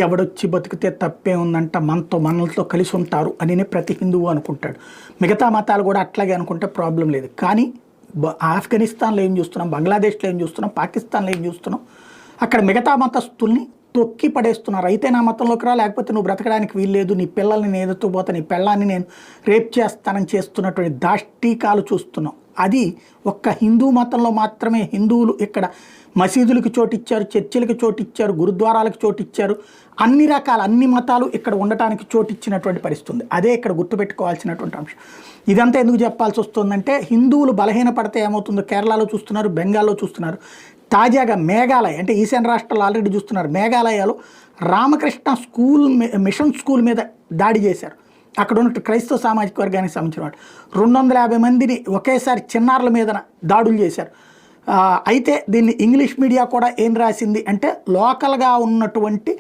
ఎవడొచ్చి బతికితే తప్పే ఉందంట, మనతో కలిసి ఉంటారు అని ప్రతి హిందువు అనుకుంటాడు. మిగతా మతాలు కూడా అట్లాగే అనుకుంటే ప్రాబ్లం లేదు. కానీ ఆఫ్ఘనిస్తాన్లో ఏం చూస్తున్నాం, బంగ్లాదేశ్లో ఏం చూస్తున్నాం, పాకిస్తాన్లో ఏం చూస్తున్నాం, అక్కడ మిగతా మతస్థుల్ని తొక్కి పడేస్తున్నారు. అయితే నా మతంలోకి రా, లేకపోతే నువ్వు బ్రతకడానికి వీల్లేదు, నీ పిల్లల్ని నేను ఎదుగుతూ నీ పిల్లల్ని నేను రేప్ చేస్తానని చేస్తున్నటువంటి దాష్టీకాలు చూస్తున్నాం. అది ఒక్క హిందూ మతంలో మాత్రమే. హిందువులు ఇక్కడ మసీదులకు చోటిచ్చారు, చర్చిలకు చోటిచ్చారు, గురుద్వారాలకు చోటిచ్చారు, అన్ని మతాలు ఇక్కడ ఉండటానికి చోటిచ్చినటువంటి పరిస్థితి ఉంది. అదే ఇక్కడ గుర్తుపెట్టుకోవాల్సినటువంటి అంశం. ఇదంతా ఎందుకు చెప్పాల్సి వస్తుందంటే, హిందువులు బలహీనపడితే ఏమవుతుందో కేరళలో చూస్తున్నారు, బెంగాల్లో చూస్తున్నారు. తాజాగా మేఘాలయ అంటే ఈశాన్య రాష్ట్రాలు ఆల్రెడీ చూస్తున్నారు. మేఘాలయలో రామకృష్ణ మిషన్ స్కూల్ మీద దాడి చేశారు. అక్కడ ఉన్న క్రైస్తవ సామాజిక వర్గానికి సంబంధించిన వాడు 250 మందిని ఒకేసారి చిన్నారుల మీద దాడులు చేశారు. అయితే దీన్ని ఇంగ్లీష్ మీడియా కూడా ఏం రాసింది అంటే, లోకల్గా ఉన్నటువంటి